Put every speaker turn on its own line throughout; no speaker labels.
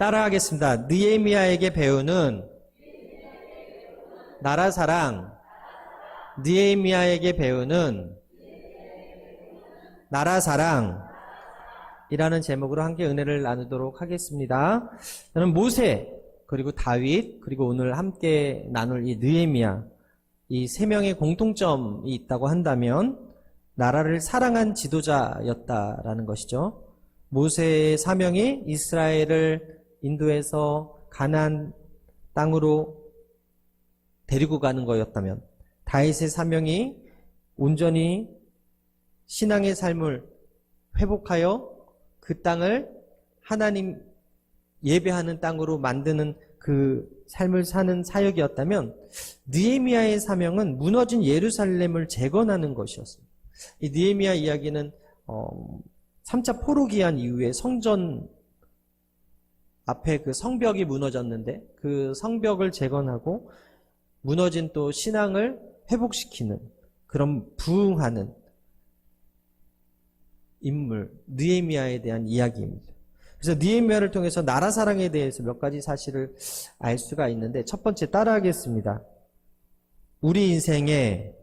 따라하겠습니다. 느헤미야에게 배우는 나라 사랑. 느헤미야에게 배우는 나라 사랑. 이라는 제목으로 함께 은혜를 나누도록 하겠습니다. 저는 모세, 그리고 다윗, 그리고 오늘 함께 나눌 이 느헤미야, 이 세 명의 공통점이 있다고 한다면 나라를 사랑한 지도자였다라는 것이죠. 모세의 사명이 이스라엘을 인도해서 가나안 땅으로 데리고 가는 거였다면, 다윗의 사명이 온전히 신앙의 삶을 회복하여 그 땅을 하나님 예배하는 땅으로 만드는 그 삶을 사는 사역이었다면, 느헤미야의 사명은 무너진 예루살렘을 재건하는 것이었습니다. 이 느헤미야 이야기는 3차 포로기한 이후에 성전 앞에 그 성벽이 무너졌는데 그 성벽을 재건하고 무너진 또 신앙을 회복시키는 그런 부흥하는 인물 느헤미야에 대한 이야기입니다. 그래서 느헤미야를 통해서 나라 사랑에 대해서 몇 가지 사실을 알 수가 있는데, 첫 번째 따라하겠습니다. 우리 인생에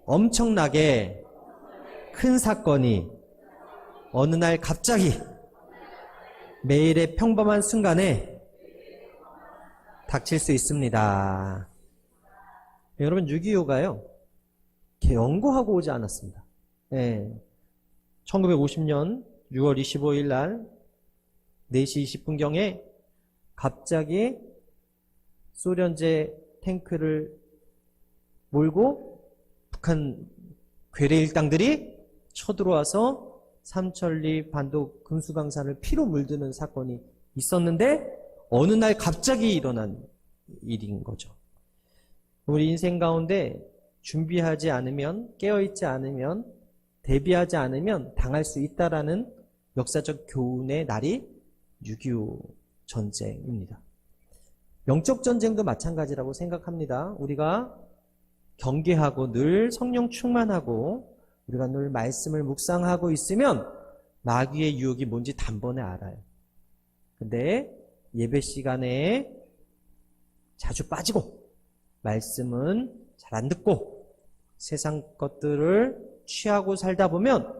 엄청나게 큰 사건이 어느 날 갑자기 매일의 평범한 순간에 닥칠 수 있습니다. 여러분, 6.25가요 연고하고 오지 않았습니다. 1950년 6월 25일 날 4시 20분경에 갑자기 소련제 탱크를 몰고 북한 괴뢰 일당들이 쳐들어와서 삼천리 반도 금수강산을 피로 물드는 사건이 있었는데, 어느 날 갑자기 일어난 일인 거죠. 우리 인생 가운데 준비하지 않으면, 깨어있지 않으면, 대비하지 않으면 당할 수 있다라는 역사적 교훈의 날이 6.25 전쟁입니다. 영적 전쟁도 마찬가지라고 생각합니다. 우리가 경계하고 늘 성령 충만하고 우리가 늘 말씀을 묵상하고 있으면 마귀의 유혹이 뭔지 단번에 알아요. 근데 예배 시간에 자주 빠지고 말씀은 잘 안 듣고 세상 것들을 취하고 살다 보면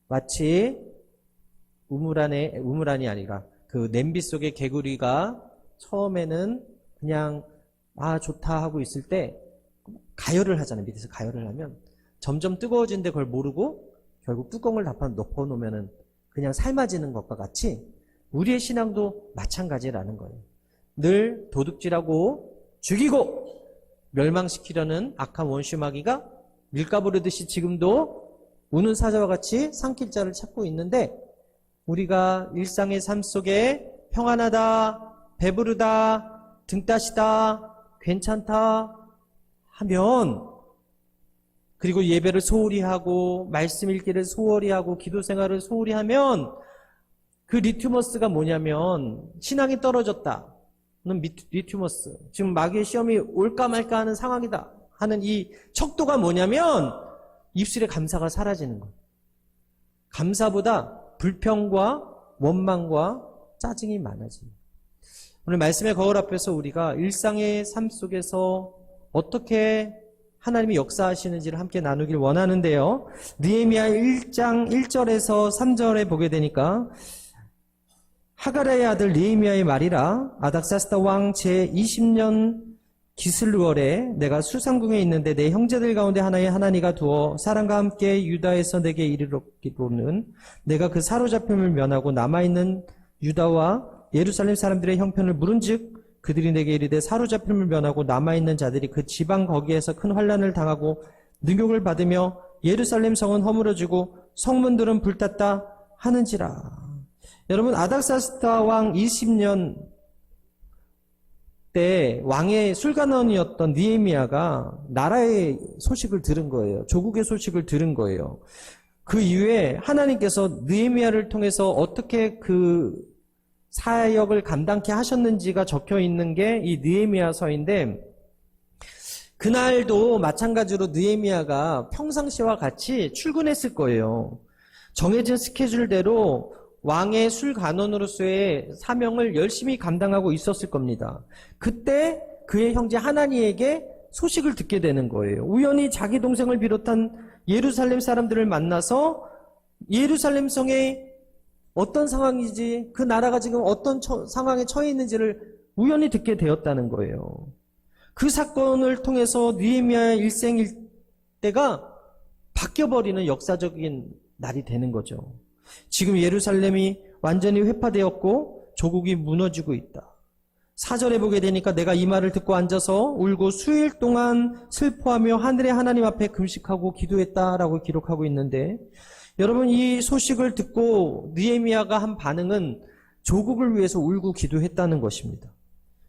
마치 우물안이 아니라 그 냄비 속의 개구리가 처음에는 그냥 좋다 하고 있을 때 가열을 하잖아요. 밑에서 가열을 하면 점점 뜨거워지는데 그걸 모르고 결국 뚜껑을 덮어놓으면 그냥 삶아지는 것과 같이 우리의 신앙도 마찬가지라는 거예요. 늘 도둑질하고 죽이고 멸망시키려는 악한 원수 마귀가 밀가부르듯이 지금도 우는 사자와 같이 삼킬 자를 찾고 있는데, 우리가 일상의 삶 속에 평안하다, 배부르다, 등 따시다, 괜찮다 하면, 그리고 예배를 소홀히 하고 말씀 읽기를 소홀히 하고 기도 생활을 소홀히 하면, 그 리투머스가 뭐냐면 신앙이 떨어졌다 는 리투머스, 지금 마귀의 시험이 올까 말까 하는 상황이다 하는 이 척도가 뭐냐면 입술에 감사가 사라지는 거예요. 감사보다 불평과 원망과 짜증이 많아집니다. 오늘 말씀의 거울 앞에서 우리가 일상의 삶 속에서 어떻게 하나님이 역사하시는지를 함께 나누길 원하는데요. 느헤미야 1장 1절에서 3절에 보게 되니까, 하가랴의 아들 느헤미야의 말이라, 아닥사스다 왕 제20년 기슬루월에 내가 수상궁에 있는데 내 형제들 가운데 하나의 하나니가 두어 사람과 함께 유다에서 내게 이르렀기로는 내가 그 사로잡힘을 면하고 남아있는 유다와 예루살렘 사람들의 형편을 물은즉 그들이 내게 이르되 사로잡힘을 면하고 남아있는 자들이 그 지방 거기에서 큰 환난을 당하고 능욕을 받으며 예루살렘 성은 허물어지고 성문들은 불탔다 하는지라. 여러분, 아닥사스다 왕 20년 때 왕의 술관원이었던 느헤미야가 나라의 소식을 들은 거예요. 조국의 소식을 들은 거예요. 그 이후에 하나님께서 느헤미야를 통해서 어떻게 그 사역을 감당케 하셨는지가 적혀 있는 게 이 느헤미야서인데, 그날도 마찬가지로 느헤미야가 평상시와 같이 출근했을 거예요. 정해진 스케줄대로 왕의 술간원으로서의 사명을 열심히 감당하고 있었을 겁니다. 그때 그의 형제 하나니에게 소식을 듣게 되는 거예요. 우연히 자기 동생을 비롯한 예루살렘 사람들을 만나서 예루살렘 성에 어떤 상황이지, 그 나라가 지금 어떤 상황에 처해 있는지를 우연히 듣게 되었다는 거예요. 그 사건을 통해서 느헤미야의 일생일대가 바뀌어버리는 역사적인 날이 되는 거죠. 지금 예루살렘이 완전히 회파되었고 조국이 무너지고 있다. 4절에 보게 되니까 내가 이 말을 듣고 앉아서 울고 수일 동안 슬퍼하며 하늘의 하나님 앞에 금식하고 기도했다라고 기록하고 있는데, 여러분, 이 소식을 듣고 느헤미야가 한 반응은 조국을 위해서 울고 기도했다는 것입니다.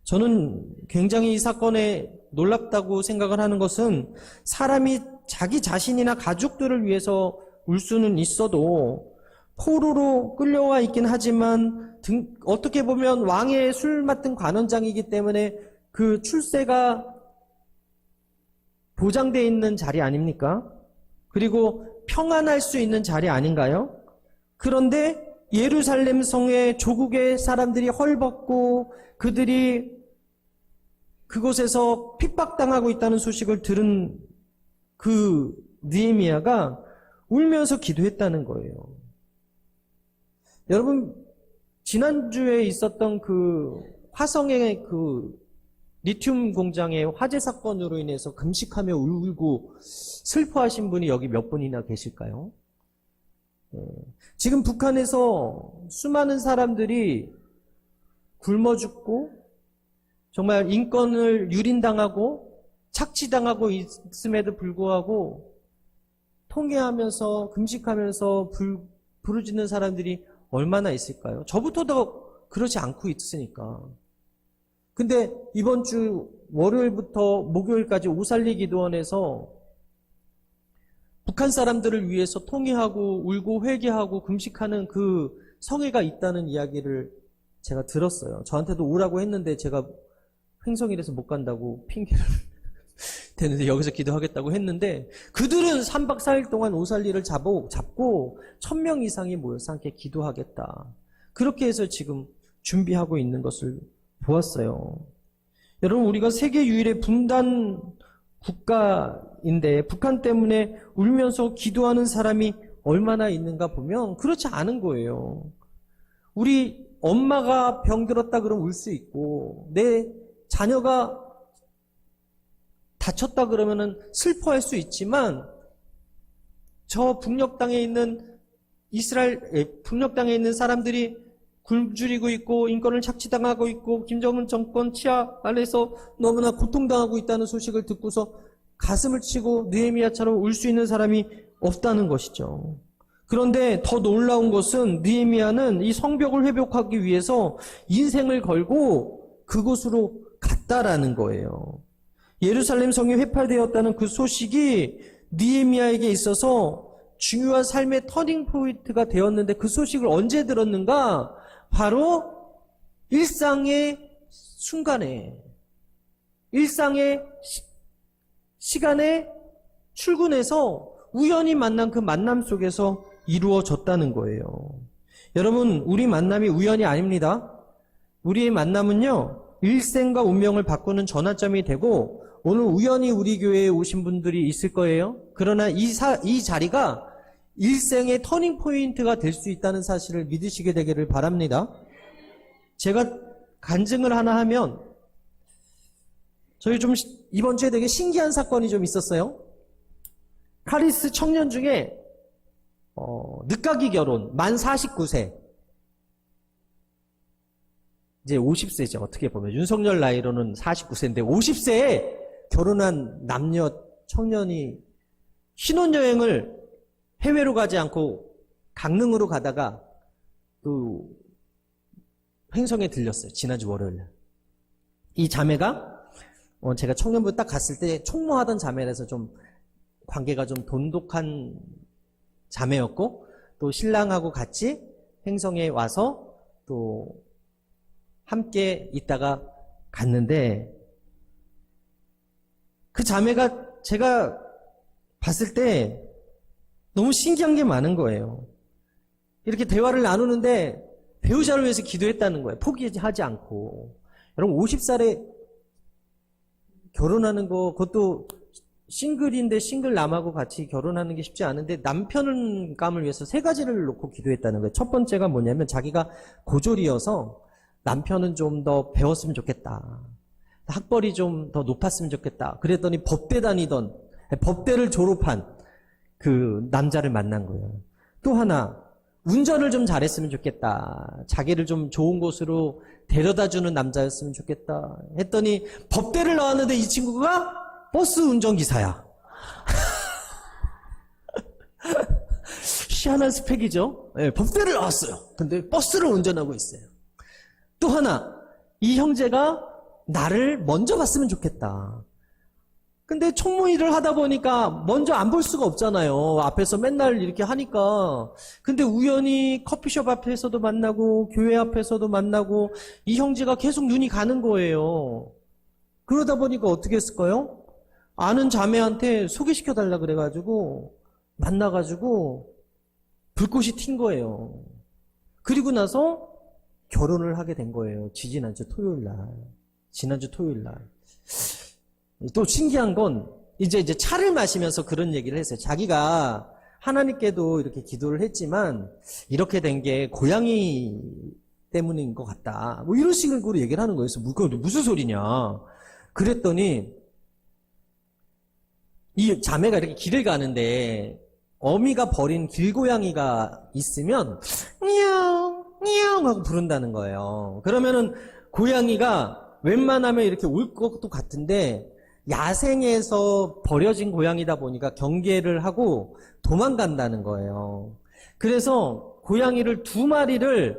저는 굉장히 이 사건에 놀랍다고 생각을 하는 것은, 사람이 자기 자신이나 가족들을 위해서 울 수는 있어도 포로로 끌려와 있긴 하지만 어떻게 보면 왕의 술 맡은 관원장이기 때문에 그 출세가 보장되어 있는 자리 아닙니까? 그리고 평안할 수 있는 자리 아닌가요? 그런데 예루살렘 성의 조국의 사람들이 헐벗고 그들이 그곳에서 핍박당하고 있다는 소식을 들은 그 느헤미야가 울면서 기도했다는 거예요. 여러분, 지난주에 있었던 그 화성의 그 리튬 공장의 화재 사건으로 인해서 금식하며 울고 슬퍼하신 분이 여기 몇 분이나 계실까요? 지금 북한에서 수많은 사람들이 굶어 죽고 정말 인권을 유린당하고 착취당하고 있음에도 불구하고 통회하면서 금식하면서 부르짖는 사람들이 얼마나 있을까요? 저부터도 그렇지 않고 있으니까. 근데 이번 주 월요일부터 목요일까지 오살리 기도원에서 북한 사람들을 위해서 통회하고 울고 회개하고 금식하는 그 성회가 있다는 이야기를 제가 들었어요. 저한테도 오라고 했는데 제가 횡성이라서 못 간다고 핑계를 대는데 여기서 기도하겠다고 했는데, 그들은 3박 4일 동안 오살리를 잡고 1000명 이상이 모여서 함께 기도하겠다. 그렇게 해서 지금 준비하고 있는 것을 보았어요. 여러분, 우리가 세계 유일의 분단 국가인데 북한 때문에 울면서 기도하는 사람이 얼마나 있는가 보면 그렇지 않은 거예요. 우리 엄마가 병들었다 그러면 울 수 있고, 내 자녀가 다쳤다 그러면은 슬퍼할 수 있지만, 저 북녘 땅에 있는 북녘 땅에 있는 사람들이 굶주리고 있고 인권을 착취당하고 있고 김정은 정권 치하 아래서 너무나 고통당하고 있다는 소식을 듣고서 가슴을 치고 느헤미야처럼 울 수 있는 사람이 없다는 것이죠. 그런데 더 놀라운 것은 느헤미야는 이 성벽을 회복하기 위해서 인생을 걸고 그곳으로 갔다라는 거예요. 예루살렘 성이 회파되었다는 그 소식이 느헤미야에게 있어서 중요한 삶의 터닝 포인트가 되었는데, 그 소식을 언제 들었는가? 바로 일상의 순간에, 일상의 시간에 출근해서 우연히 만난 그 만남 속에서 이루어졌다는 거예요. 여러분, 우리 만남이 우연이 아닙니다. 우리의 만남은요, 일생과 운명을 바꾸는 전환점이 되고, 오늘 우연히 우리 교회에 오신 분들이 있을 거예요. 그러나 이 자리가 일생의 터닝 포인트가 될 수 있다는 사실을 믿으시게 되기를 바랍니다. 제가 간증을 하나 하면, 저희 좀 이번 주에 되게 신기한 사건이 좀 있었어요. 카리스 청년 중에 늦가기 결혼, 만 49세. 이제 50세죠. 어떻게 보면 윤석열 나이로는 49세인데 50세에 결혼한 남녀 청년이 신혼여행을 해외로 가지 않고 강릉으로 가다가 또 횡성에 들렸어요. 지난주 월요일. 이 자매가 제가 청년부 딱 갔을 때 총무하던 자매라서 좀 관계가 좀 돈독한 자매였고, 또 신랑하고 같이 횡성에 와서 또 함께 있다가 갔는데, 그 자매가 제가 봤을 때 너무 신기한 게 많은 거예요. 이렇게 대화를 나누는데 배우자를 위해서 기도했다는 거예요. 포기하지 않고. 여러분 50살에 결혼하는 거, 그것도 싱글인데 싱글남하고 같이 결혼하는 게 쉽지 않은데 남편감을 위해서 세 가지를 놓고 기도했다는 거예요. 첫 번째가 뭐냐면 자기가 고졸이어서 남편은 좀 더 배웠으면 좋겠다. 학벌이 좀 더 높았으면 좋겠다. 그랬더니 법대 다니던, 법대를 졸업한 그 남자를 만난 거예요. 또 하나, 운전을 좀 잘했으면 좋겠다. 자기를 좀 좋은 곳으로 데려다주는 남자였으면 좋겠다. 했더니 법대를 나왔는데 이 친구가 버스 운전기사야. 희한한 스펙이죠. 네, 법대를 나왔어요. 근데 버스를 운전하고 있어요. 또 하나, 이 형제가 나를 먼저 봤으면 좋겠다. 근데 총무일을 하다 보니까 먼저 안 볼 수가 없잖아요. 앞에서 맨날 이렇게 하니까. 근데 우연히 커피숍 앞에서도 만나고 교회 앞에서도 만나고 이 형제가 계속 눈이 가는 거예요. 그러다 보니까 어떻게 했을까요? 아는 자매한테 소개시켜달라 그래가지고 만나가지고 불꽃이 튄 거예요. 그리고 나서 결혼을 하게 된 거예요. 지난주 토요일 날. 또 신기한 건 이제 차를 마시면서 그런 얘기를 했어요. 자기가 하나님께도 이렇게 기도를 했지만 이렇게 된 게 고양이 때문인 것 같다. 뭐 이런 식으로 얘기를 하는 거예요. 그래서 무슨 소리냐. 그랬더니 이 자매가 이렇게 길을 가는데 어미가 버린 길고양이가 있으면 냐옹 냐옹 하고 부른다는 거예요. 그러면은 고양이가 웬만하면 이렇게 올 것도 같은데 야생에서 버려진 고양이다 보니까 경계를 하고 도망간다는 거예요. 그래서 고양이를 2마리를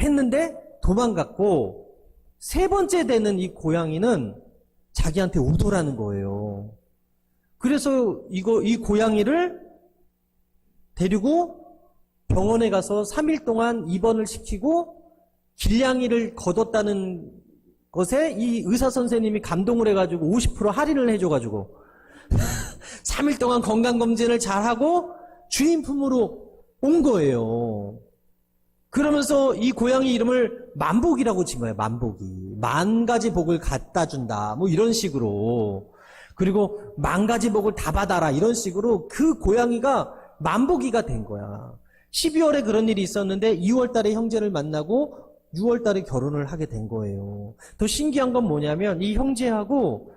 했는데 도망갔고 세 번째 되는 이 고양이는 자기한테 오더라는 거예요. 그래서 이 고양이를 데리고 병원에 가서 3일 동안 입원을 시키고 길냥이를 거뒀다는 것에 이 의사 선생님이 감동을 해가지고 50% 할인을 해줘가지고 3일 동안 건강검진을 잘하고 주인 품으로 온 거예요. 그러면서 이 고양이 이름을 만복이라고 진 거예요. 만복이. 10,000가지 복을 갖다 준다. 뭐 이런 식으로. 그리고 10,000가지 복을 다 받아라. 이런 식으로 그 고양이가 만복이가 된 거야. 12월에 그런 일이 있었는데 2월 달에 형제를 만나고 6월 달에 결혼을 하게 된 거예요. 더 신기한 건 뭐냐면 이 형제하고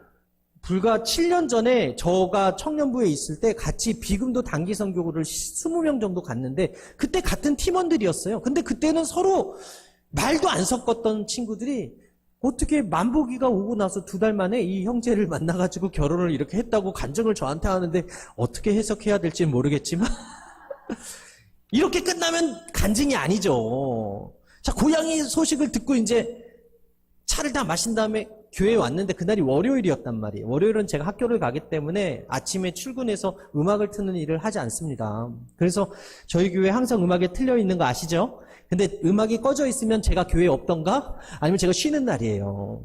불과 7년 전에 저가 청년부에 있을 때 같이 비금도 단기 선교를 20명 정도 갔는데 그때 같은 팀원들이었어요. 근데 그때는 서로 말도 안 섞었던 친구들이 어떻게 만복이가 오고 나서 2달 만에 이 형제를 만나가지고 결혼을 이렇게 했다고 간증을 저한테 하는데 어떻게 해석해야 될지 모르겠지만 이렇게 끝나면 간증이 아니죠. 자, 고양이 소식을 듣고 이제 차를 다 마신 다음에 교회에 왔는데 그날이 월요일이었단 말이에요. 월요일은 제가 학교를 가기 때문에 아침에 출근해서 음악을 트는 일을 하지 않습니다. 그래서 저희 교회 항상 음악에 틀려 있는 거 아시죠? 근데 음악이 꺼져 있으면 제가 교회에 없던가? 아니면 제가 쉬는 날이에요.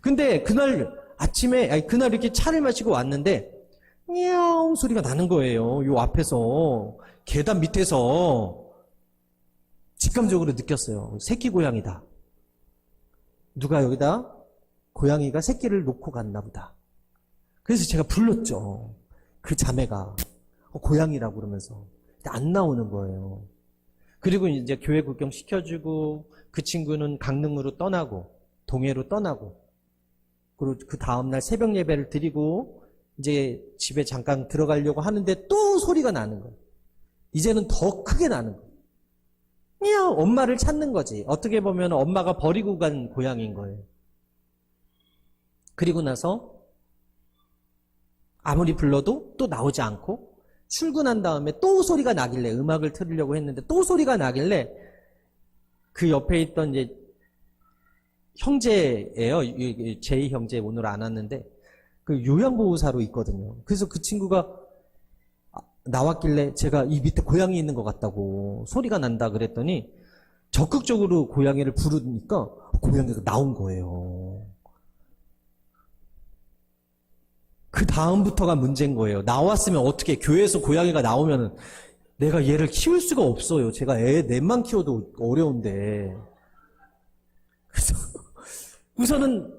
근데 그날 아침에, 그날 이렇게 차를 마시고 왔는데 냐옹 소리가 나는 거예요. 요 앞에서, 계단 밑에서 직감적으로 느꼈어요. 새끼 고양이다. 누가 여기다 고양이가 새끼를 놓고 갔나 보다. 그래서 제가 불렀죠. 그 자매가 고양이라고 그러면서 안 나오는 거예요. 그리고 이제 교회 구경 시켜주고 그 친구는 강릉으로 떠나고 동해로 떠나고 그리고 그 다음날 새벽 예배를 드리고 이제 집에 잠깐 들어가려고 하는데 또 소리가 나는 거예요. 이제는 더 크게 나는 거예요. 그냥 엄마를 찾는 거지. 어떻게 보면 엄마가 버리고 간 고양이인 거예요. 그리고 나서 아무리 불러도 또 나오지 않고 출근한 다음에 또 소리가 나길래 음악을 틀으려고 했는데 또 소리가 나길래 그 옆에 있던 이제 형제예요. 제2 형제 오늘 안 왔는데 그 요양보호사로 있거든요. 그래서 그 친구가 나왔길래 제가 이 밑에 고양이 있는 것 같다고 소리가 난다 그랬더니 적극적으로 고양이를 부르니까 고양이가 나온 거예요. 그 다음부터가 문제인 거예요. 나왔으면 어떻게 교회에서 고양이가 나오면은 내가 얘를 키울 수가 없어요. 제가 애 넷만 키워도 어려운데. 그래서 우선은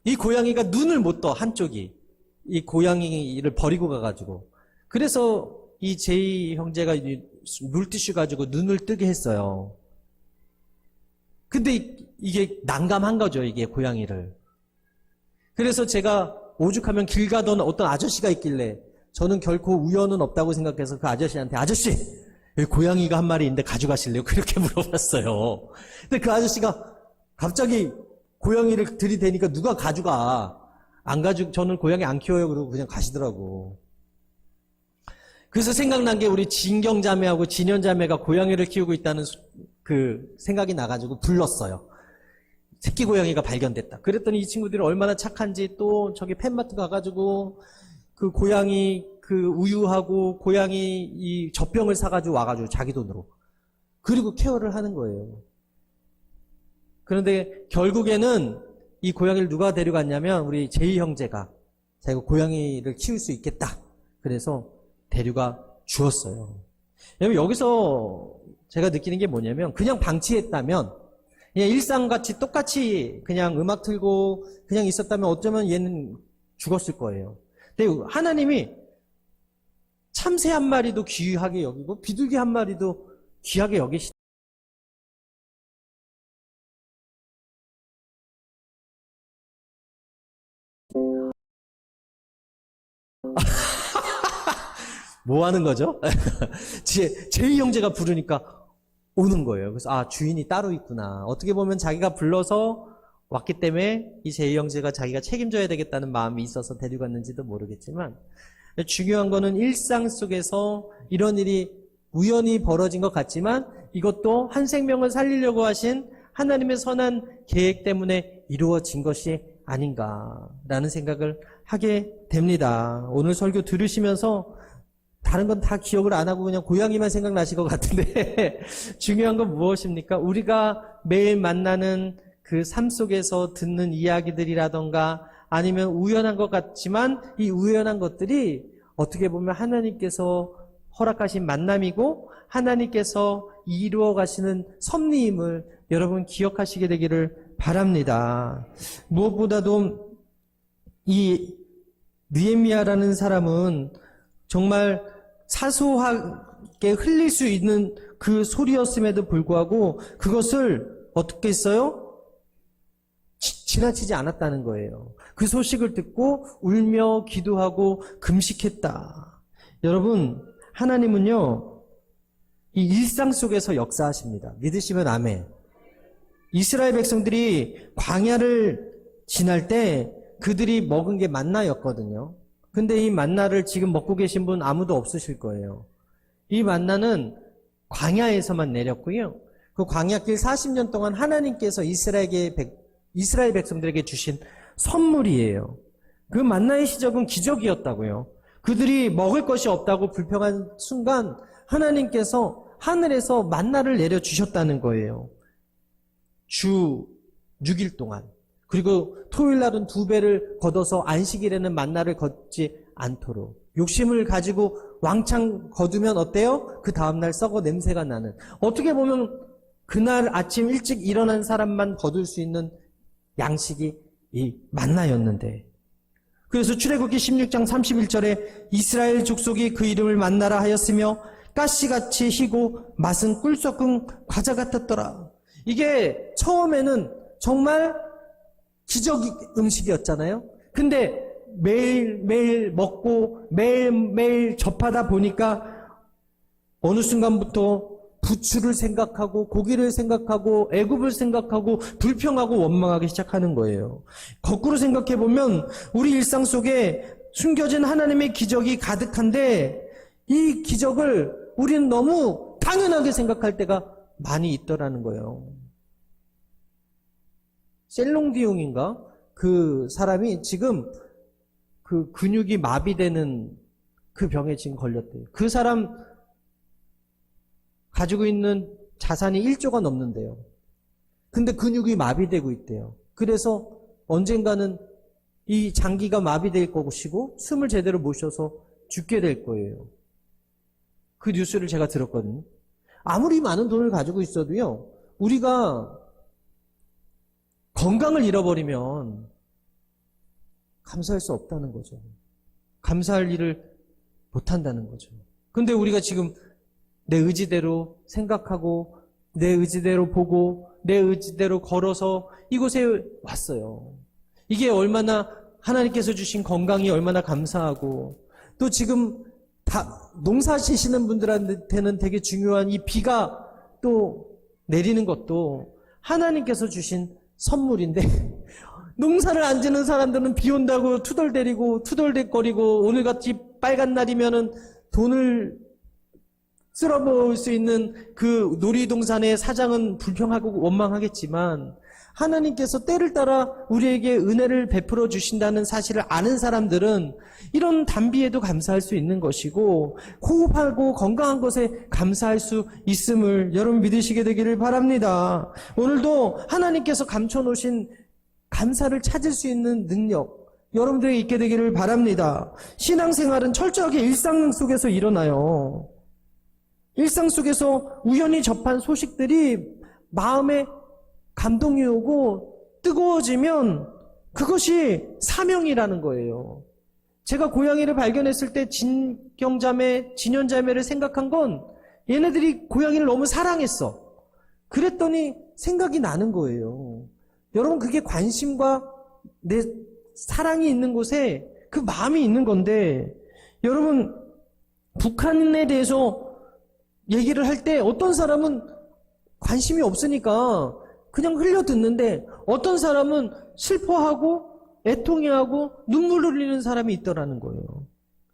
이 고양이가 눈을 못 떠, 한쪽이. 이 고양이를 버리고 가가지고. 그래서 이 제이 형제가 물티슈 가지고 눈을 뜨게 했어요. 근데 이게 난감한 거죠, 이게 고양이를. 그래서 제가 오죽하면 길 가던 어떤 아저씨가 있길래 저는 결코 우연은 없다고 생각해서 그 아저씨한테 아저씨! 여기 고양이가 한 마리 있는데 가져가실래요? 그렇게 물어봤어요. 근데 그 아저씨가 갑자기 고양이를 들이대니까 누가 가져가. 저는 고양이 안 키워요. 그러고 그냥 가시더라고. 그래서 생각난 게 우리 진경자매하고 진현자매가 고양이를 키우고 있다는 그 생각이 나가지고 불렀어요. 새끼 고양이가 발견됐다. 그랬더니 이 친구들이 얼마나 착한지 또 저기 펫마트 가가지고 그 고양이 그 우유하고 고양이 이 젖병을 사가지고 와가지고 자기 돈으로. 그리고 케어를 하는 거예요. 그런데 결국에는 이 고양이를 누가 데려갔냐면 우리 제이 형제가 자기가 고양이를 키울 수 있겠다. 그래서 데려가 주었어요. 여러분 여기서 제가 느끼는 게 뭐냐면 그냥 방치했다면 그냥 일상같이 똑같이 그냥 음악 틀고 그냥 있었다면 어쩌면 얘는 죽었을 거예요. 근데 하나님이 참새 한 마리도 귀하게 여기고 비둘기 한 마리도 귀하게 여기시. 뭐 하는 거죠? 제이 형제가 부르니까 오는 거예요. 그래서 아, 주인이 따로 있구나. 어떻게 보면 자기가 불러서 왔기 때문에 이 제이 형제가 자기가 책임져야 되겠다는 마음이 있어서 데려갔는지도 모르겠지만 중요한 거는 일상 속에서 이런 일이 우연히 벌어진 것 같지만 이것도 한 생명을 살리려고 하신 하나님의 선한 계획 때문에 이루어진 것이 아닌가라는 생각을 하게 됩니다. 오늘 설교 들으시면서 다른 건 다 기억을 안 하고 그냥 고양이만 생각나실 것 같은데 중요한 건 무엇입니까? 우리가 매일 만나는 그 삶 속에서 듣는 이야기들이라던가 아니면 우연한 것 같지만 이 우연한 것들이 어떻게 보면 하나님께서 허락하신 만남이고 하나님께서 이루어 가시는 섭리임을 여러분 기억하시게 되기를 바랍니다. 무엇보다도 이 느헤미야라는 사람은 정말 사소하게 흘릴 수 있는 그 소리였음에도 불구하고 그것을 어떻게 했어요? 지나치지 않았다는 거예요. 그 소식을 듣고 울며 기도하고 금식했다. 여러분, 하나님은요, 이 일상 속에서 역사하십니다. 믿으시면 아멘. 이스라엘 백성들이 광야를 지날 때 그들이 먹은 게 만나였거든요. 근데 이 만나를 지금 먹고 계신 분 아무도 없으실 거예요. 이 만나는 광야에서만 내렸고요. 그 광야길 40년 동안 하나님께서 이스라엘 백성들에게 주신 선물이에요. 그 만나의 시작은 기적이었다고요. 그들이 먹을 것이 없다고 불평한 순간 하나님께서 하늘에서 만나를 내려주셨다는 거예요. 주 6일 동안. 그리고 토요일 날은 2배를 걷어서 안식일에는 만나를 걷지 않도록. 욕심을 가지고 왕창 거두면 어때요? 그 다음날 썩어 냄새가 나는. 어떻게 보면 그날 아침 일찍 일어난 사람만 거둘 수 있는 양식이 이 만나였는데. 그래서 출애굽기 16장 31절에 이스라엘 족속이 그 이름을 만나라 하였으며 가시같이 희고 맛은 꿀 섞은 과자 같았더라. 이게 처음에는 정말 기적 음식이었잖아요. 근데 매일매일 먹고 매일매일 접하다 보니까 어느 순간부터 부추를 생각하고 고기를 생각하고 애굽을 생각하고 불평하고 원망하기 시작하는 거예요. 거꾸로 생각해 보면 우리 일상 속에 숨겨진 하나님의 기적이 가득한데 이 기적을 우리는 너무 당연하게 생각할 때가 많이 있더라는 거예요. 셀롱디옹인가? 그 사람이 지금 그 근육이 마비되는 그 병에 지금 걸렸대요. 그 사람 가지고 있는 자산이 1조가 넘는데요. 근데 근육이 마비되고 있대요. 그래서 언젠가는 이 장기가 마비될 것이고 숨을 제대로 못 쉬어서 죽게 될 거예요. 그 뉴스를 제가 들었거든요. 아무리 많은 돈을 가지고 있어도요, 우리가 건강을 잃어버리면 감사할 수 없다는 거죠. 감사할 일을 못한다는 거죠. 근데 우리가 지금 내 의지대로 생각하고, 내 의지대로 보고, 내 의지대로 걸어서 이곳에 왔어요. 이게 얼마나 하나님께서 주신 건강이 얼마나 감사하고, 또 지금 농사 지시는 분들한테는 되게 중요한 이 비가 또 내리는 것도 하나님께서 주신 선물인데, 농사를 안 지는 사람들은 비 온다고 투덜대리고 투덜대거리고, 오늘같이 빨간 날이면은 돈을 쓸어먹을 수 있는 그 놀이동산의 사장은 불평하고 원망하겠지만, 하나님께서 때를 따라 우리에게 은혜를 베풀어 주신다는 사실을 아는 사람들은 이런 단비에도 감사할 수 있는 것이고, 호흡하고 건강한 것에 감사할 수 있음을 여러분 믿으시게 되기를 바랍니다. 오늘도 하나님께서 감춰놓으신 감사를 찾을 수 있는 능력, 여러분들에게 있게 되기를 바랍니다. 신앙생활은 철저하게 일상 속에서 일어나요. 일상 속에서 우연히 접한 소식들이 마음에 감동이 오고 뜨거워지면 그것이 사명이라는 거예요. 제가 고양이를 발견했을 때 진경자매, 진현자매를 생각한 건 얘네들이 고양이를 너무 사랑했어. 그랬더니 생각이 나는 거예요. 여러분, 그게 관심과 내 사랑이 있는 곳에 그 마음이 있는 건데, 여러분, 북한에 대해서 얘기를 할 때 어떤 사람은 관심이 없으니까 그냥 흘려듣는데, 어떤 사람은 슬퍼하고 애통해하고 눈물을 흘리는 사람이 있더라는 거예요.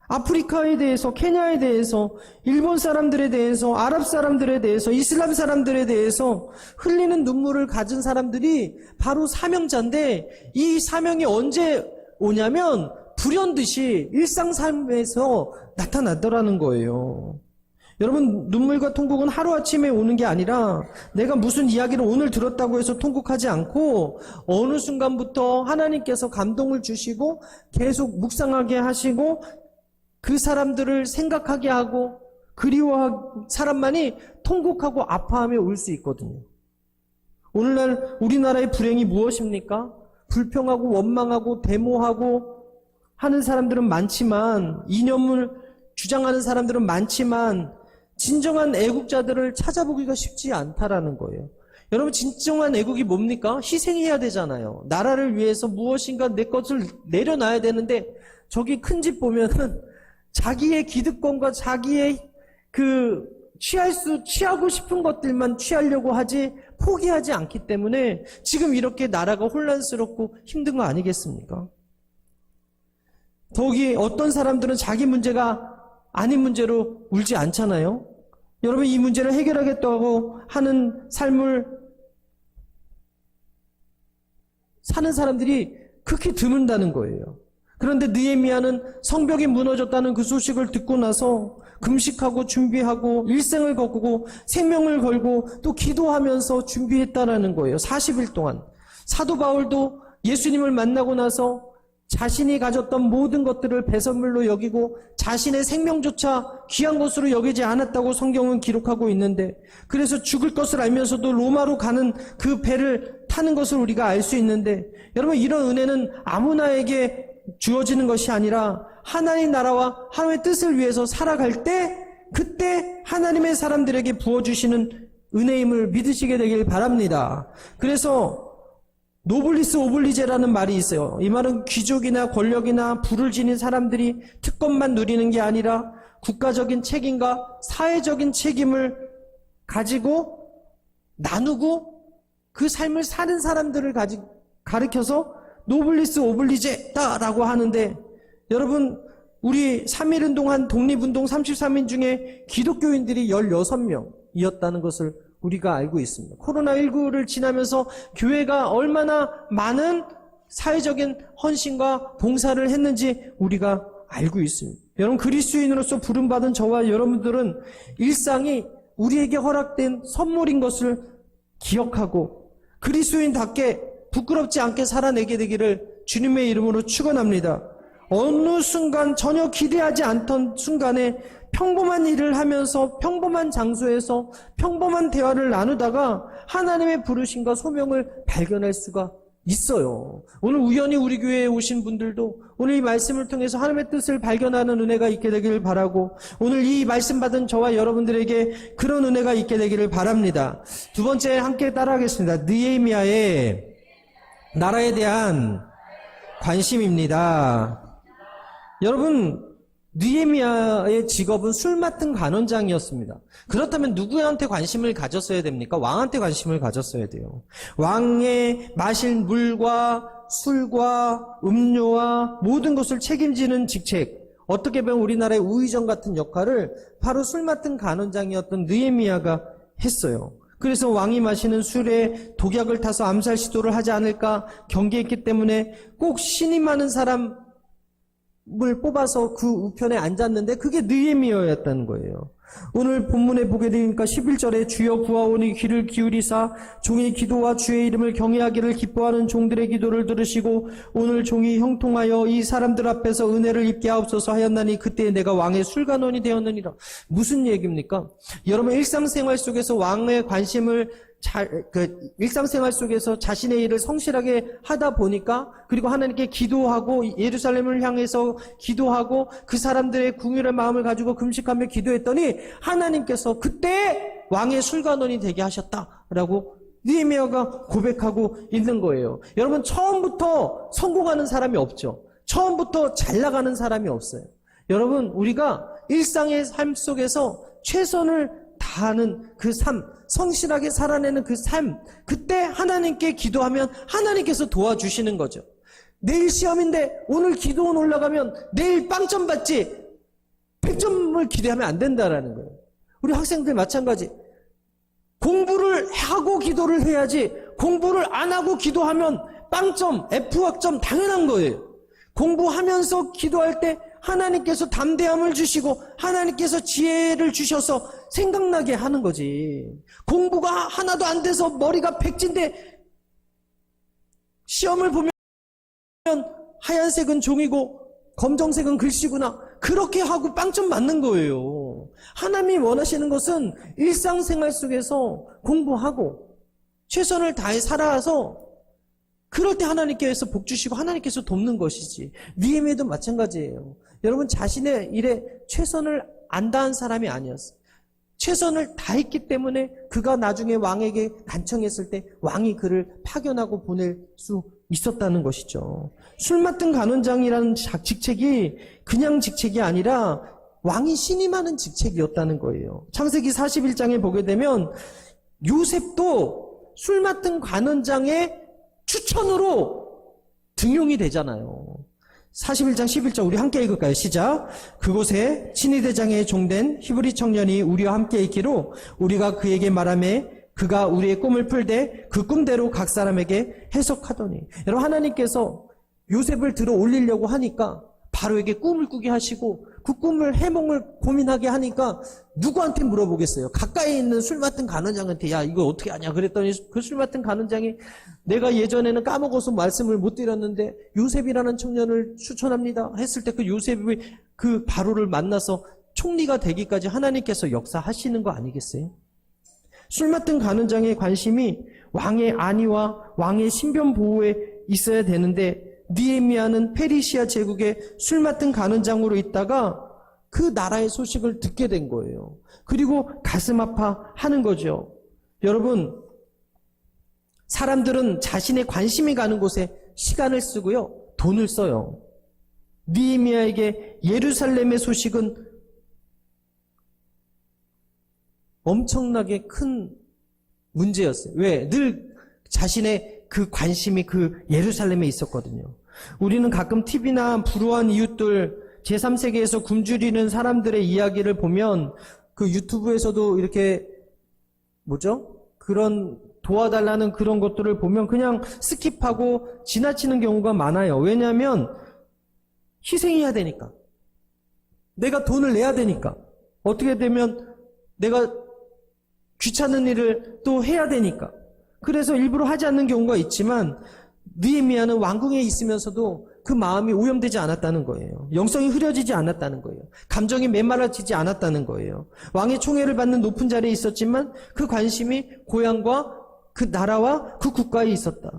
아프리카에 대해서, 케냐에 대해서, 일본 사람들에 대해서, 아랍 사람들에 대해서, 이슬람 사람들에 대해서 흘리는 눈물을 가진 사람들이 바로 사명자인데, 이 사명이 언제 오냐면 불현듯이 일상 삶에서 나타나더라는 거예요. 여러분, 눈물과 통곡은 하루아침에 오는 게 아니라, 내가 무슨 이야기를 오늘 들었다고 해서 통곡하지 않고 어느 순간부터 하나님께서 감동을 주시고 계속 묵상하게 하시고 그 사람들을 생각하게 하고 그리워한 사람만이 통곡하고 아파하며 울 수 있거든요. 오늘날 우리나라의 불행이 무엇입니까? 불평하고 원망하고 데모하고 하는 사람들은 많지만, 이념을 주장하는 사람들은 많지만, 진정한 애국자들을 찾아보기가 쉽지 않다라는 거예요. 여러분, 진정한 애국이 뭡니까? 희생해야 되잖아요. 나라를 위해서 무엇인가 내 것을 내려놔야 되는데, 저기 큰 집 보면은 자기의 기득권과 자기의 취하고 싶은 것들만 취하려고 하지 포기하지 않기 때문에 지금 이렇게 나라가 혼란스럽고 힘든 거 아니겠습니까? 더욱이 어떤 사람들은 자기 문제가 아닌 문제로 울지 않잖아요. 여러분, 이 문제를 해결하겠다고 하는 삶을 사는 사람들이 극히 드문다는 거예요. 그런데 느헤미야는 성벽이 무너졌다는 그 소식을 듣고 나서 금식하고 준비하고 일생을 거두고 생명을 걸고 또 기도하면서 준비했다라는 거예요. 40일 동안. 사도 바울도 예수님을 만나고 나서 자신이 가졌던 모든 것들을 배설물로 여기고 자신의 생명조차 귀한 것으로 여기지 않았다고 성경은 기록하고 있는데, 그래서 죽을 것을 알면서도 로마로 가는 그 배를 타는 것을 우리가 알 수 있는데, 여러분, 이런 은혜는 아무나에게 주어지는 것이 아니라 하나님 나라와 하나님의 뜻을 위해서 살아갈 때, 그때 하나님의 사람들에게 부어주시는 은혜임을 믿으시게 되길 바랍니다. 그래서 노블리스 오블리제라는 말이 있어요. 이 말은 귀족이나 권력이나 부를 지닌 사람들이 특권만 누리는 게 아니라 국가적인 책임과 사회적인 책임을 가지고 나누고 그 삶을 사는 사람들을 가리켜서 노블리스 오블리제다라고 하는데, 여러분, 우리 3.1운동 독립운동 33인 중에 기독교인들이 16명이었다는 것을 우리가 알고 있습니다. 코로나19를 지나면서 교회가 얼마나 많은 사회적인 헌신과 봉사를 했는지 우리가 알고 있습니다. 여러분, 그리스도인으로서 부름받은 저와 여러분들은 일상이 우리에게 허락된 선물인 것을 기억하고 그리스도인답게 부끄럽지 않게 살아내게 되기를 주님의 이름으로 축원합니다. 어느 순간 전혀 기대하지 않던 순간에 평범한 일을 하면서 평범한 장소에서 평범한 대화를 나누다가 하나님의 부르심과 소명을 발견할 수가 있어요. 오늘 우연히 우리 교회에 오신 분들도 오늘 이 말씀을 통해서 하나님의 뜻을 발견하는 은혜가 있게 되기를 바라고, 오늘 이 말씀 받은 저와 여러분들에게 그런 은혜가 있게 되기를 바랍니다. 두 번째 함께 따라하겠습니다. 느헤미야의 나라에 대한 관심입니다. 여러분, 느헤미야의 직업은 술 맡은 간원장이었습니다. 그렇다면 누구한테 관심을 가졌어야 됩니까? 왕한테 관심을 가졌어야 돼요. 왕의 마실 물과 술과 음료와 모든 것을 책임지는 직책, 어떻게 보면 우리나라의 우의정 같은 역할을 바로 술 맡은 간원장이었던 느헤미야가 했어요. 그래서 왕이 마시는 술에 독약을 타서 암살 시도를 하지 않을까 경계했기 때문에 꼭 신이 많은 사람을 뽑아서 그 우편에 앉았는데 그게 느헤미야였다는 거예요. 오늘 본문에 보게 되니까 11절에 주여 구하오니 귀를 기울이사 종의 기도와 주의 이름을 경외하기를 기뻐하는 종들의 기도를 들으시고 오늘 종이 형통하여 이 사람들 앞에서 은혜를 입게 하옵소서 하였나니 그때 내가 왕의 술간원이 되었느니라. 무슨 얘기입니까? 여러분, 일상생활 속에서 왕의 관심을 일상생활 속에서 자신의 일을 성실하게 하다 보니까, 그리고 하나님께 기도하고 예루살렘을 향해서 기도하고 그 사람들의 궁휼의 마음을 가지고 금식하며 기도했더니 하나님께서 그때 왕의 술관원이 되게 하셨다라고 느헤미야가 고백하고 있는 거예요. 여러분, 처음부터 성공하는 사람이 없죠. 처음부터 잘 나가는 사람이 없어요. 여러분, 우리가 일상의 삶 속에서 최선을 다하는 그 삶, 성실하게 살아내는 그 삶, 그때 하나님께 기도하면 하나님께서 도와주시는 거죠. 내일 시험인데 오늘 기도원 올라가면 내일 빵점 받지 100점을 기대하면 안 된다라는 거예요. 우리 학생들 마찬가지. 공부를 하고 기도를 해야지 공부를 안 하고 기도하면 빵점, F학점 당연한 거예요. 공부하면서 기도할 때 하나님께서 담대함을 주시고 하나님께서 지혜를 주셔서 생각나게 하는 거지. 공부가 하나도 안 돼서 머리가 백지인데 시험을 보면 하얀색은 종이고 검정색은 글씨구나, 그렇게 하고 빵점 맞는 거예요. 하나님이 원하시는 것은 일상생활 속에서 공부하고 최선을 다해 살아서 그럴 때 하나님께서 복 주시고 하나님께서 돕는 것이지. 느헤미야도 마찬가지예요. 여러분, 자신의 일에 최선을 안 다한 사람이 아니었어요. 최선을 다했기 때문에 그가 나중에 왕에게 간청했을 때 왕이 그를 파견하고 보낼 수 있었다는 것이죠. 술 맡은 간원장이라는 직책이 그냥 직책이 아니라 왕이 신임하는 직책이었다는 거예요. 창세기 41장에 보게 되면 요셉도 술 맡은 간원장의 추천으로 등용이 되잖아요. 41장 11절 우리 함께 읽을까요? 시작. 그곳에 친위대장에 종된 히브리 청년이 우리와 함께 있기로 우리가 그에게 말하매 그가 우리의 꿈을 풀되 그 꿈대로 각 사람에게 해석하더니. 여러분, 하나님께서 요셉을 들어 올리려고 하니까 바로에게 꿈을 꾸게 하시고 그 꿈을 해몽을 고민하게 하니까 누구한테 물어보겠어요? 가까이 있는 술 맡은 간원장한테 야 이거 어떻게 하냐 그랬더니 그 술 맡은 간원장이 내가 예전에는 까먹어서 말씀을 못 드렸는데 요셉이라는 청년을 추천합니다 했을 때 그 요셉이 그 바로를 만나서 총리가 되기까지 하나님께서 역사하시는 거 아니겠어요? 술 맡은 간원장의 관심이 왕의 안위와 왕의 신변 보호에 있어야 되는데 느헤미야는 페르시아 제국의 술 맡은 간원장으로 있다가 그 나라의 소식을 듣게 된 거예요. 그리고 가슴 아파하는 거죠. 여러분, 사람들은 자신의 관심이 가는 곳에 시간을 쓰고요, 돈을 써요. 느헤미야에게 예루살렘의 소식은 엄청나게 큰 문제였어요. 왜? 늘 자신의 그 관심이 그 예루살렘에 있었거든요. 우리는 가끔 TV나 불우한 이웃들, 제3세계에서 굶주리는 사람들의 이야기를 보면 그 유튜브에서도 이렇게 그런 도와달라는 그런 것들을 보면 그냥 스킵하고 지나치는 경우가 많아요. 왜냐하면 희생해야 되니까. 내가 돈을 내야 되니까. 어떻게 되면 내가 귀찮은 일을 또 해야 되니까. 그래서 일부러 하지 않는 경우가 있지만 느헤미야는 왕궁에 있으면서도 그 마음이 오염되지 않았다는 거예요. 영성이 흐려지지 않았다는 거예요. 감정이 메말라지지 않았다는 거예요. 왕의 총애를 받는 높은 자리에 있었지만 그 관심이 고향과 그 나라와 그 국가에 있었다.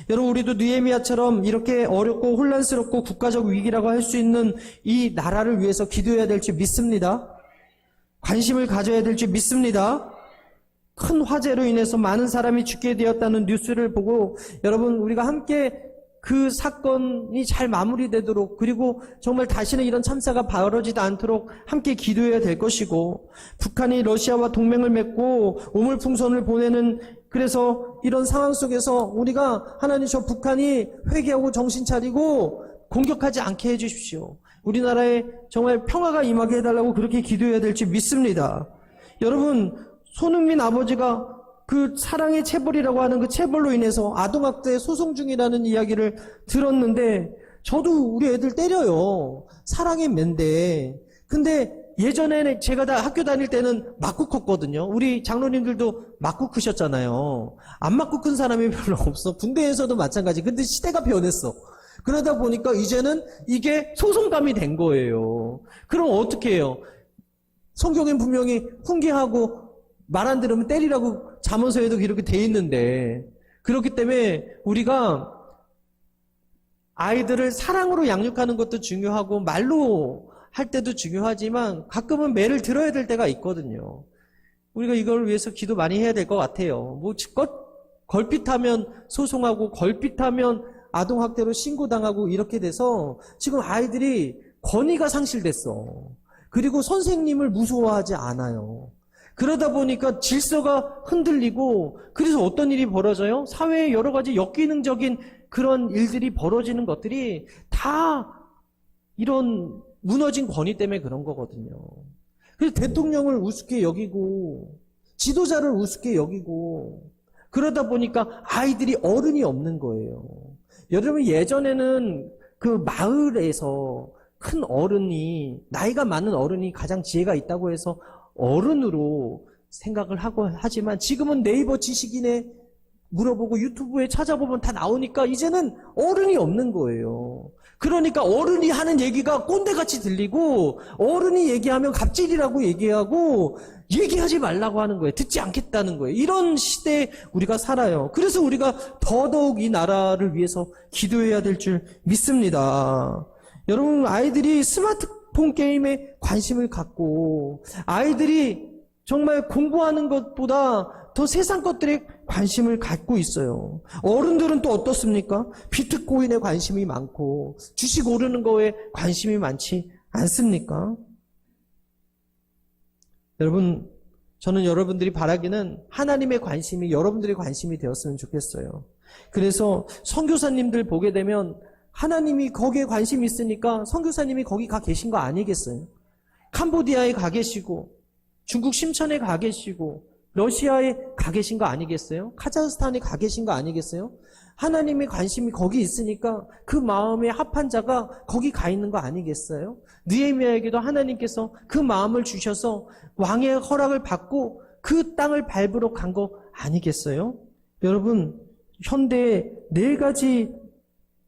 여러분, 우리도 느헤미야처럼 이렇게 어렵고 혼란스럽고 국가적 위기라고 할 수 있는 이 나라를 위해서 기도해야 될 줄 믿습니다. 관심을 가져야 될 줄 믿습니다. 큰 화재로 인해서 많은 사람이 죽게 되었다는 뉴스를 보고 여러분, 우리가 함께 그 사건이 잘 마무리되도록, 그리고 정말 다시는 이런 참사가 벌어지지 않도록 함께 기도해야 될 것이고, 북한이 러시아와 동맹을 맺고 오물풍선을 보내는, 그래서 이런 상황 속에서 우리가 하나님, 저 북한이 회개하고 정신 차리고 공격하지 않게 해주십시오. 우리나라에 정말 평화가 임하게 해달라고 그렇게 기도해야 될지 믿습니다. 여러분, 손흥민 아버지가 그 사랑의 체벌이라고 하는 그 체벌로 인해서 아동학대 소송 중이라는 이야기를 들었는데, 저도 우리 애들 때려요. 사랑의 맨데. 근데 예전에는 제가 다 학교 다닐 때는 맞고 컸거든요. 우리 장로님들도 맞고 크셨잖아요. 안 맞고 큰 사람이 별로 없어. 군대에서도 마찬가지. 근데 시대가 변했어. 그러다 보니까 이제는 이게 소송감이 된 거예요. 그럼 어떻게 해요? 성경엔 분명히 훈계하고 말 안 들으면 때리라고 잠언서에도 이렇게 돼 있는데, 그렇기 때문에 우리가 아이들을 사랑으로 양육하는 것도 중요하고 말로 할 때도 중요하지만 가끔은 매를 들어야 될 때가 있거든요. 우리가 이걸 위해서 기도 많이 해야 될 것 같아요. 뭐 걸핏하면 소송하고 걸핏하면 아동학대로 신고당하고 이렇게 돼서 지금 아이들이 권위가 상실됐어. 그리고 선생님을 무서워하지 않아요. 그러다 보니까 질서가 흔들리고, 그래서 어떤 일이 벌어져요? 사회에 여러 가지 역기능적인 그런 일들이 벌어지는 것들이 다 이런 무너진 권위 때문에 그런 거거든요. 그래서 대통령을 우습게 여기고 지도자를 우습게 여기고 그러다 보니까 아이들이 어른이 없는 거예요. 여러분, 예전에는 그 마을에서 큰 어른이, 나이가 많은 어른이 가장 지혜가 있다고 해서 어른으로 생각을 하고 하지만, 지금은 네이버 지식인에 물어보고 유튜브에 찾아보면 다 나오니까 이제는 어른이 없는 거예요. 그러니까 어른이 하는 얘기가 꼰대같이 들리고, 어른이 얘기하면 갑질이라고 얘기하고, 얘기하지 말라고 하는 거예요. 듣지 않겠다는 거예요. 이런 시대에 우리가 살아요. 그래서 우리가 더더욱 이 나라를 위해서 기도해야 될 줄 믿습니다. 여러분, 아이들이 스마트폰 게임에 관심을 갖고, 아이들이 정말 공부하는 것보다 더 세상 것들에 관심을 갖고 있어요. 어른들은 또 어떻습니까? 비트코인에 관심이 많고 주식 오르는 거에 관심이 많지 않습니까? 여러분, 저는 여러분들이 바라기는 하나님의 관심이 여러분들의 관심이 되었으면 좋겠어요. 그래서 선교사님들 보게 되면 하나님이 거기에 관심이 있으니까 선교사님이 거기 가 계신 거 아니겠어요? 캄보디아에 가 계시고 중국 심천에 가 계시고 러시아에 가 계신 거 아니겠어요? 카자흐스탄에 가 계신 거 아니겠어요? 하나님의 관심이 거기 있으니까 그 마음에 합한 자가 거기 가 있는 거 아니겠어요? 느헤미야에게도 하나님께서 그 마음을 주셔서 왕의 허락을 받고 그 땅을 밟으러 간 거 아니겠어요? 여러분, 현대에 4가지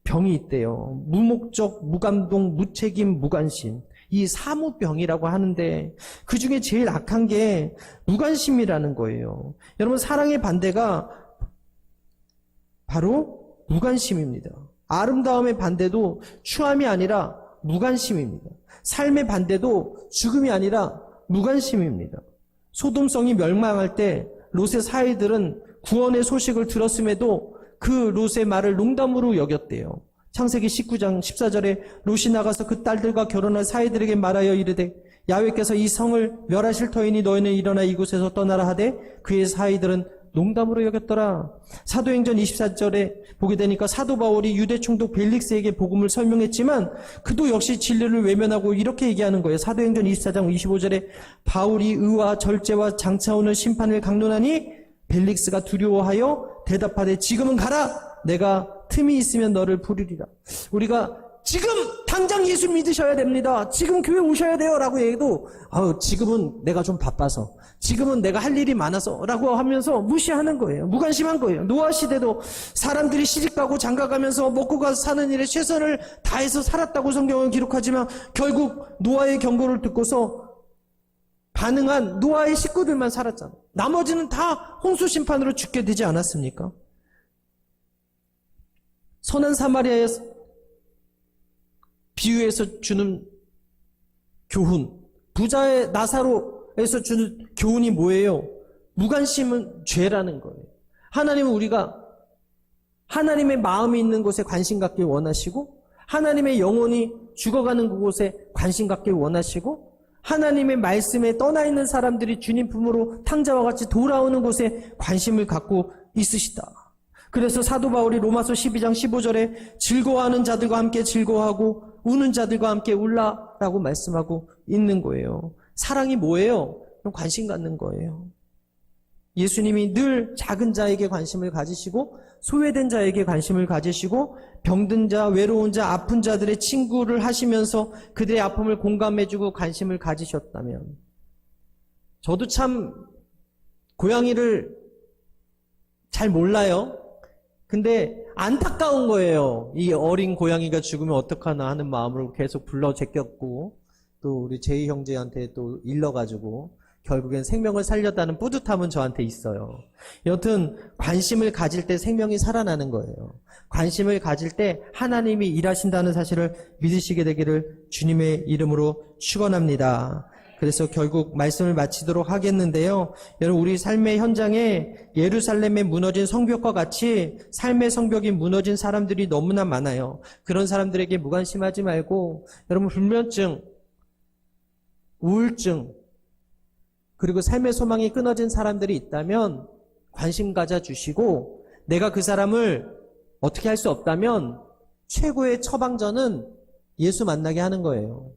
병이 있대요. 무목적, 무감동, 무책임, 무관심. 이 사무병이라고 하는데 그 중에 제일 악한 게 무관심이라는 거예요. 여러분, 사랑의 반대가 바로 무관심입니다. 아름다움의 반대도 추함이 아니라 무관심입니다. 삶의 반대도 죽음이 아니라 무관심입니다. 소돔성이 멸망할 때 롯의 사이들은 구원의 소식을 들었음에도 그 롯의 말을 농담으로 여겼대요. 창세기 19장 14절에 롯이 나가서 그 딸들과 결혼할 사이들에게 말하여 이르되 야훼께서 이 성을 멸하실 터이니 너희는 일어나 이곳에서 떠나라 하되 그의 사이들은 농담으로 여겼더라. 사도행전 24절에 보게 되니까 사도 바울이 유대 총독 벨릭스에게 복음을 설명했지만 그도 역시 진리를 외면하고 이렇게 얘기하는 거예요. 사도행전 24장 25절에 바울이 의와 절제와 장차오는 심판을 강론하니 벨릭스가 두려워하여 대답하되 지금은 가라. 내가 틈이 있으면 너를 부르리라. 우리가 지금 당장 예수 믿으셔야 됩니다. 지금 교회 오셔야 돼요. 라고 얘기해도 지금은 내가 좀 바빠서, 지금은 내가 할 일이 많아서 라고 하면서 무시하는 거예요. 무관심한 거예요. 노아 시대도 사람들이 시집가고 장가가면서 먹고 가서 사는 일에 최선을 다해서 살았다고 성경은 기록하지만 결국 노아의 경고를 듣고서 반응한 노아의 식구들만 살았잖아요. 나머지는 다 홍수 심판으로 죽게 되지 않았습니까? 선한 사마리아의 비유에서 주는 교훈, 부자의 나사로에서 주는 교훈이 뭐예요? 무관심은 죄라는 거예요. 하나님은 우리가 하나님의 마음이 있는 곳에 관심 갖길 원하시고, 하나님의 영혼이 죽어가는 그곳에 관심 갖길 원하시고, 하나님의 말씀에 떠나 있는 사람들이 주님 품으로 탕자와 같이 돌아오는 곳에 관심을 갖고 있으시다. 그래서 사도 바울이 로마서 12장 15절에 즐거워하는 자들과 함께 즐거워하고 우는 자들과 함께 울라라고 말씀하고 있는 거예요. 사랑이 뭐예요? 관심 갖는 거예요. 예수님이 늘 작은 자에게 관심을 가지시고 소외된 자에게 관심을 가지시고 병든 자, 외로운 자, 아픈 자들의 친구를 하시면서 그들의 아픔을 공감해주고 관심을 가지셨다면, 저도 참 고양이를 잘 몰라요. 근데 안타까운 거예요. 이 어린 고양이가 죽으면 어떡하나 하는 마음으로 계속 불러 제꼈고, 또 우리 제이 형제한테 또 일러가지고 결국엔 생명을 살렸다는 뿌듯함은 저한테 있어요. 여튼 관심을 가질 때 생명이 살아나는 거예요. 관심을 가질 때 하나님이 일하신다는 사실을 믿으시게 되기를 주님의 이름으로 축원합니다. 그래서 결국 말씀을 마치도록 하겠는데요. 여러분, 우리 삶의 현장에 예루살렘에 무너진 성벽과 같이 삶의 성벽이 무너진 사람들이 너무나 많아요. 그런 사람들에게 무관심하지 말고, 여러분, 불면증, 우울증, 그리고 삶의 소망이 끊어진 사람들이 있다면 관심 가져주시고, 내가 그 사람을 어떻게 할 수 없다면 최고의 처방전은 예수 만나게 하는 거예요.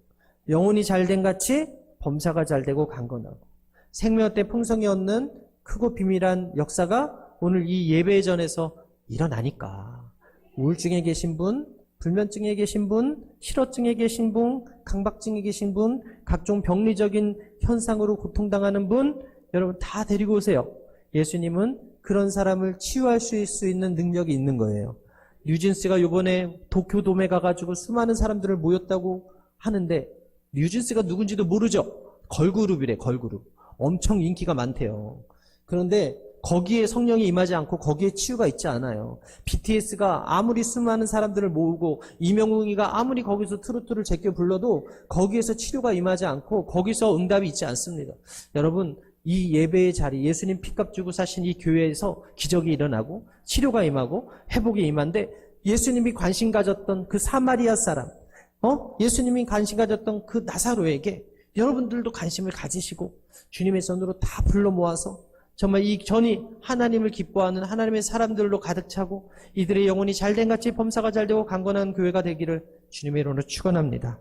영혼이 잘된 같이 범사가 잘되고 강건하고 생명 때 풍성이 얻는 크고 비밀한 역사가 오늘 이 예배전에서 일어나니까, 우울증에 계신 분, 불면증에 계신 분, 실어증에 계신 분, 강박증에 계신 분, 각종 병리적인 현상으로 고통당하는 분, 여러분 다 데리고 오세요. 예수님은 그런 사람을 치유할 수 있는 능력이 있는 거예요. 뉴진스가 요번에 도쿄돔에 가가지고 수많은 사람들을 모였다고 하는데, 뉴진스가 누군지도 모르죠? 걸그룹이래, 걸그룹. 엄청 인기가 많대요. 그런데 거기에 성령이 임하지 않고 거기에 치유가 있지 않아요. BTS가 아무리 수많은 사람들을 모으고 이명웅이가 아무리 거기서 트로트를 제껴 불러도 거기에서 치료가 임하지 않고 거기서 응답이 있지 않습니다. 여러분, 이 예배의 자리, 예수님 피값 주고 사신 이 교회에서 기적이 일어나고 치료가 임하고 회복이 임한데, 예수님이 관심 가졌던 그 사마리아 사람, 예수님이 관심 가졌던 그 나사로에게 여러분들도 관심을 가지시고 주님의 손으로 다 불러 모아서 정말 이 전이 하나님을 기뻐하는 하나님의 사람들로 가득 차고 이들의 영혼이 잘된 같이 범사가 잘되고 강건한 교회가 되기를 주님의 이름으로 축원합니다.